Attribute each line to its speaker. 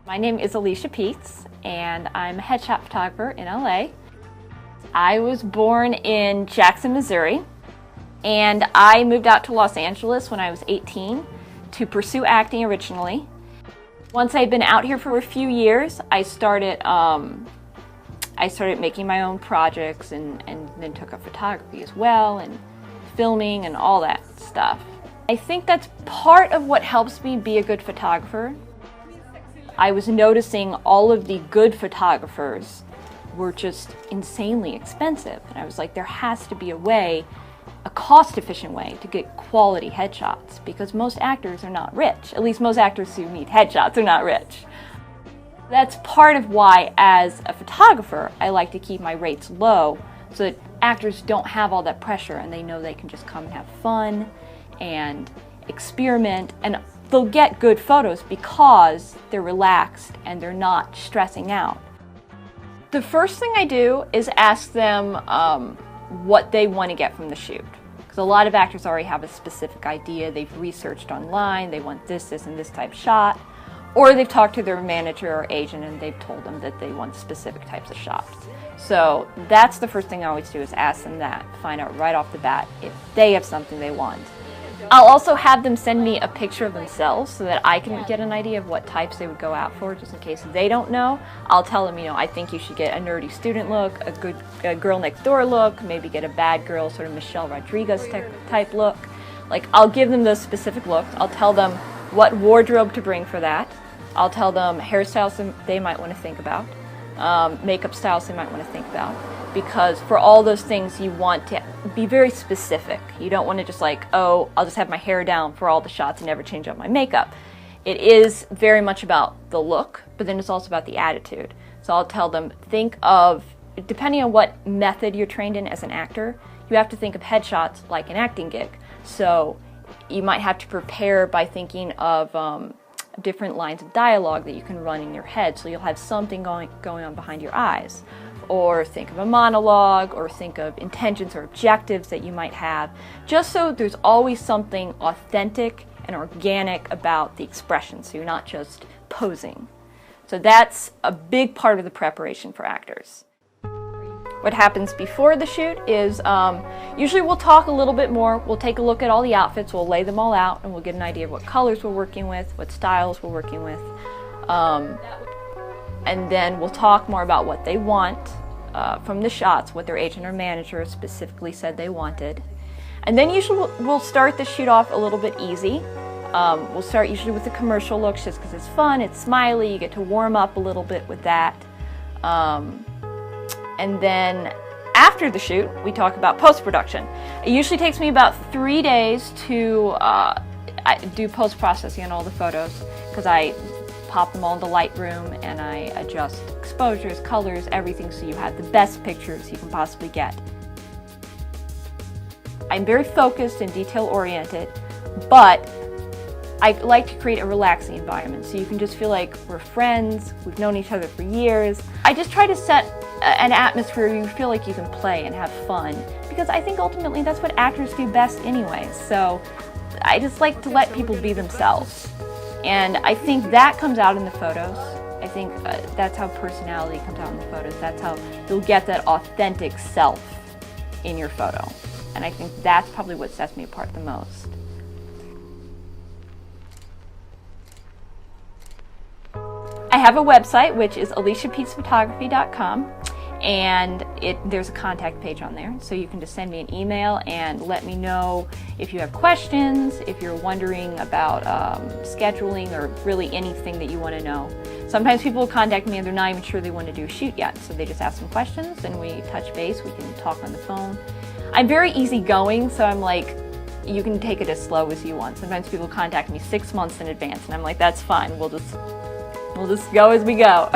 Speaker 1: My name is Alisha Peats, and I'm a headshot photographer in LA. I was born in Jackson, Missouri, and I moved out to Los Angeles when I was 18 to pursue acting originally. Once I'd been out here for a few years, I started making my own projects and then took up photography as well, and filming and all that stuff. I think that's part of what helps me be a good photographer. I was noticing all of the good photographers were just insanely expensive. And I was like, there has to be a way, a cost-efficient way to get quality headshots, because most actors are not rich. At least most actors who need headshots are not rich. That's part of why, as a photographer, I like to keep my rates low so that actors don't have all that pressure and they know they can just come and have fun and experiment, and they'll get good photos because they're relaxed and they're not stressing out. The first thing I do is ask them what they want to get from the shoot. Because a lot of actors already have a specific idea. They've researched online, they want this, and this type shot. Or they've talked to their manager or agent and they've told them that they want specific types of shots. So that's the first thing I always do, is ask them that, find out right off the bat if they have something they want. I'll also have them send me a picture of themselves so that I can get an idea of what types they would go out for, just in case they don't know. I'll tell them, I think you should get a nerdy student look, a girl next door look, maybe get a bad girl, sort of Michelle Rodriguez type look. Like, I'll give them those specific looks. I'll tell them what wardrobe to bring for that. I'll tell them hairstyles they might want to think about, makeup styles they might want to think about. Because for all those things, you want to be very specific. You don't want to just like, oh, I'll just have my hair down for all the shots and never change up my makeup. It is very much about the look, but then it's also about the attitude. So I'll tell them, think of, depending on what method you're trained in as an actor, you have to think of headshots like an acting gig. So you might have to prepare by thinking of different lines of dialogue that you can run in your head. So you'll have something going on behind your eyes. Or think of a monologue, or think of intentions or objectives that you might have, just so there's always something authentic and organic about the expression, so you're not just posing. So that's a big part of the preparation for actors. What happens before the shoot is usually we'll talk a little bit more. We'll take a look at all the outfits, we'll lay them all out, and we'll get an idea of what colors we're working with, what styles we're working with. And then we'll talk more about what they want from the shots, what their agent or manager specifically said they wanted. And then usually we'll start the shoot off a little bit easy. We'll start usually with the commercial looks, just because it's fun, it's smiley, you get to warm up a little bit with that. And then after the shoot, we talk about post-production. It usually takes me about 3 days to do post-processing on all the photos, because I pop them all in the Lightroom and I adjust exposures, colors, everything, so you have the best pictures you can possibly get. I'm very focused and detail-oriented, but I like to create a relaxing environment so you can just feel like we're friends, we've known each other for years. I just try to set an atmosphere where you feel like you can play and have fun, because I think ultimately that's what actors do best anyway. So I just like to let people be themselves. And I think that comes out in the photos. I think that's how personality comes out in the photos. That's how you'll get that authentic self in your photo. And I think that's probably what sets me apart the most. I have a website, which is AlishaPeatsPhotography.com. And there's a contact page on there, so you can just send me an email and let me know if you have questions, if you're wondering about scheduling, or really anything that you want to know. Sometimes people will contact me and they're not even sure they want to do a shoot yet, so they just ask some questions and we touch base, we can talk on the phone. I'm very easygoing, so I'm like, you can take it as slow as you want. Sometimes people contact me 6 months in advance and I'm like, that's fine, we'll just go as we go.